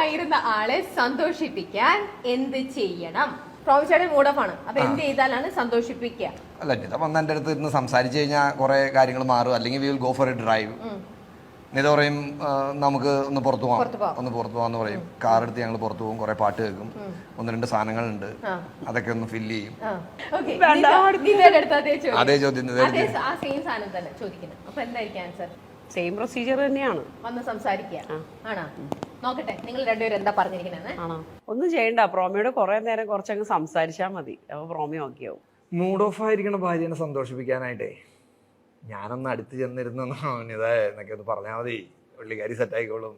ആയിരുന്ന ആളെ സന്തോഷിപ്പിക്കാൻ എന്ത് ചെയ്യണം? പ്രോമിച്ചേട്ടൻ മൂഡ് ഓഫ് ആണ്. അപ്പൊ എന്ത് ചെയ്താലാണ് സന്തോഷിപ്പിക്കുക? അല്ല നിത വന്ന് എൻ്റെ അടുത്ത് ഇരുന്ന് സംസാരിച്ചു കഴിഞ്ഞാൽ കുറെ കാര്യങ്ങൾ മാറും. അല്ലെങ്കിൽ we will go for a drive. Nita പറയും നമുക്ക് ഒന്ന് പുറത്തു പോകാമെന്ന് പറയും. കാർ എടുത്ത് ഞങ്ങൾ പുറത്തു പോകും, കുറെ പാട്ട് കേൾക്കും, ഒന്ന് രണ്ട് സാധനങ്ങളുണ്ട്, അതൊക്കെ ഒന്ന് ഫില്ല് ചെയ്യും. അതേ ചോദ്യം സെയിം പ്രൊസീജിയർ തന്നെയാണ്. വന്ന് സംസാരിക്കുക ആണോ? നോക്കട്ടെ നിങ്ങൾ രണ്ടുപേരും എന്താ പറഞ്ഞിരിക്കുന്നത്. ആണോ, ഒന്നും ചെയ്യണ്ട. പ്രോമിയോട് കുറെ നേരം കുറച്ചങ്ങ് സംസാരിച്ചാൽ മതി. അപ്പൊ പ്രോമി ഓക്കെ ആവും. മൂഡ് ഓഫ് ആയിരിക്കണ ഭാര്യനെ സന്തോഷിപ്പിക്കാനായിട്ടേ ഞാനൊന്ന് അടുത്ത് ചെന്നിരുന്നു എന്നൊക്കെ ഒന്ന് പറഞ്ഞാൽ മതി. പുള്ളിക്കാരി സെറ്റ് ആയിക്കോളും.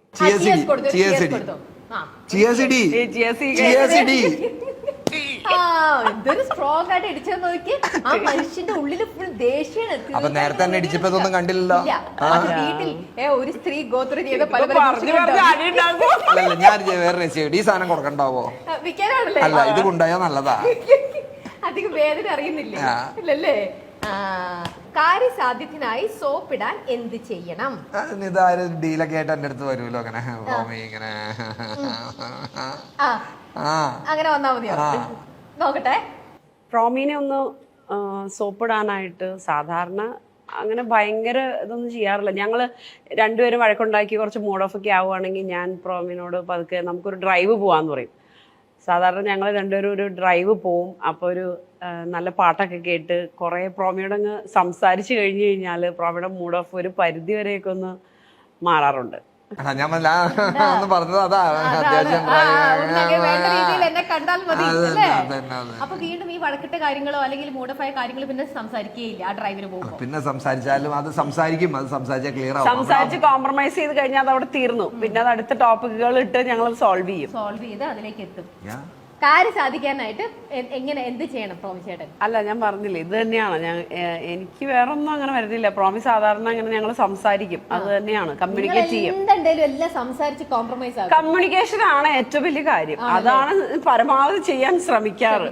എന്തൊരു സ്ട്രോങ് ആയിട്ട് ഇടിച്ചത് നോക്കി. ആ മനുഷ്യന്റെ ഉള്ളില് ഫുൾ ദേഷ്യാണ്. അപ്പൊ നേരത്തെ തന്നെ ഇടിച്ചപ്പോ ഇതൊന്നും കണ്ടില്ലല്ലോ. വീട്ടിൽ ഒരു സ്ത്രീ ഗോത്ര ചെയ്ത പല അല്ലല്ല, ഞാൻ വേറെ ഈ സാധനം കൊടുക്കണ്ടാവോ? വിൽക്കാനാണല്ലേ? അല്ല, ഇത് കൊണ്ടായോ നല്ലതാ. അധികം വേദന അറിയുന്നില്ല ഇല്ലല്ലേ? കാര്യസാധ്യത്തിനായി സോപ്പിടാൻ എന്ത് ചെയ്യണം? ഇതാരും ഡീലൊക്കെ ആയിട്ട് എന്റെ അടുത്ത് വരുമല്ലോ അങ്ങനെ ഇങ്ങനെ അങ്ങനെ വന്നാ മതിയോ? നോക്കട്ടെ. പ്രോമീനെ ഒന്ന് സോപ്പിടാനായിട്ട് സാധാരണ അങ്ങനെ ഭയങ്കര ഇതൊന്നും ചെയ്യാറില്ല. ഞങ്ങൾ രണ്ടുപേരും വഴക്കുണ്ടാക്കി കുറച്ച് മൂഡ് ഓഫ് ഒക്കെ ആവുകയാണെങ്കിൽ ഞാൻ പ്രോമിനോട് പതുക്കെ നമുക്കൊരു ഡ്രൈവ് പോവാന്ന് പറയും. സാധാരണ ഞങ്ങൾ രണ്ടുപേരും ഒരു ഡ്രൈവ് പോവും. അപ്പോൾ ഒരു നല്ല പാട്ടൊക്കെ കേട്ട് കുറേ പ്രോമിയോടങ്ങ് സംസാരിച്ച് കഴിഞ്ഞ് കഴിഞ്ഞാൽ പ്രോമിയുടെ മൂഡ് ഓഫ് ഒരു പരിധി വരെയൊക്കെ ഒന്ന് മാറാറുണ്ട്. ഞാൻ പറഞ്ഞത് അതാ. അപ്പൊ വീണ്ടും ഈ വഴക്കിട്ട കാര്യങ്ങളോ അല്ലെങ്കിൽ മൂഡഫായ കാര്യങ്ങളോ പിന്നെ സംസാരിക്കുകയില്ല ആ ഡ്രൈവിന് പോകുമ്പോൾ. പിന്നെ സംസാരിച്ചാലും അത് സംസാരിക്കും. അത് സംസാരിച്ചാൽ ക്ലിയർ ആവും. സംസാരിച്ച് കോംപ്രമൈസ് ചെയ്ത് കഴിഞ്ഞാൽ അത് അവിടെ തീർന്നു. പിന്നെ അത് അടുത്ത ടോപ്പിക്കുകൾ ഇട്ട് ഞങ്ങൾ സോൾവ് ചെയ്ത് അതിലേക്ക് എത്തും. കാര്യം സാധിക്കാനായിട്ട് എങ്ങനെ എന്ത് ചെയ്യണം പ്രോമിച്ചേട്ടൻ? അല്ല, ഞാൻ പറഞ്ഞില്ലേ, ഇത് തന്നെയാണ്. എനിക്ക് വേറെ ഒന്നും അങ്ങനെ വരുന്നില്ല. പ്രോമി സാധാരണ അങ്ങനെ ഞങ്ങൾ സംസാരിക്കും. അത് തന്നെയാണ്, കമ്മ്യൂണിക്കേറ്റ് ചെയ്യും. എല്ലാം സംസാരിച്ച് കോംപ്രമൈസ് ആകും. കമ്മ്യൂണിക്കേഷൻ ആണ് ഏറ്റവും വലിയ കാര്യം. അതാണ് പരമാവധി ചെയ്യാൻ ശ്രമിക്കാറ്.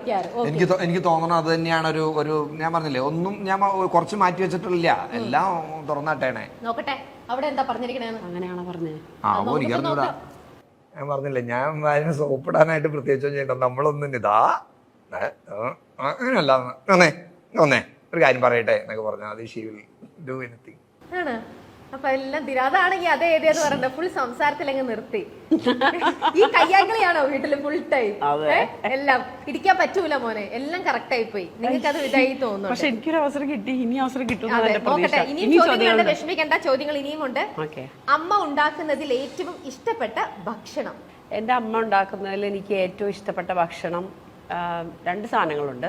എനിക്ക് തോന്നുന്നു അത് തന്നെയാണ് ഒരു ഞാൻ പറഞ്ഞില്ലേ, ഒന്നും ഞാൻ കുറച്ച് മാറ്റി വെച്ചിട്ടില്ല. എല്ലാം തുറന്നാട്ടേണേ. നോക്കട്ടെ അവിടെ എന്താ പറഞ്ഞിരിക്കണേ. അങ്ങനെയാണോ പറഞ്ഞത്? ഞാൻ പറഞ്ഞില്ലേ, ഞാൻ അതിനെ സോപ്പിടാനായിട്ട് പ്രത്യേകിച്ചും ചെയ്യണ്ട. നമ്മളൊന്നും ഇതാ അങ്ങനെയല്ല, ഒന്നേ ഒരു കാര്യം പറയട്ടെ എന്നൊക്കെ പറഞ്ഞാൽ അത് ഷീ വിൽ ഡു എനിത്തിങ്. ആണ്. അപ്പൊ എല്ലാം അതാണെങ്കിൽ അതേ ഏരിയ പറയണ്ട. ഫുൾ സംസാരത്തിലങ്ങ് നിർത്തി. ഈ കയ്യാങ്കളിയാണോ വീട്ടില് ഫുൾ ടൈം? എല്ലാം ഇടിക്കാൻ പറ്റൂല മോനെ. എല്ലാം കറക്റ്റ് ആയി പോയി. നിങ്ങൾക്ക് അത് ഇതായി തോന്നുന്നു. പക്ഷെ എനിക്കൊരു അവസരം കിട്ടി, ഇനി അവസരം കിട്ടും. നോക്കട്ടെ, ഇനിയും ചോദ്യങ്ങളുണ്ട്. വിഷമിക്കേണ്ട, ചോദ്യങ്ങൾ ഇനിയും ഉണ്ട്. അമ്മ ഉണ്ടാക്കുന്നതിൽ ഏറ്റവും ഇഷ്ടപ്പെട്ട ഭക്ഷണം? എന്റെ അമ്മ ഉണ്ടാക്കുന്നതിൽ എനിക്ക് ഏറ്റവും ഇഷ്ടപ്പെട്ട ഭക്ഷണം 2 സാധനങ്ങളുണ്ട്.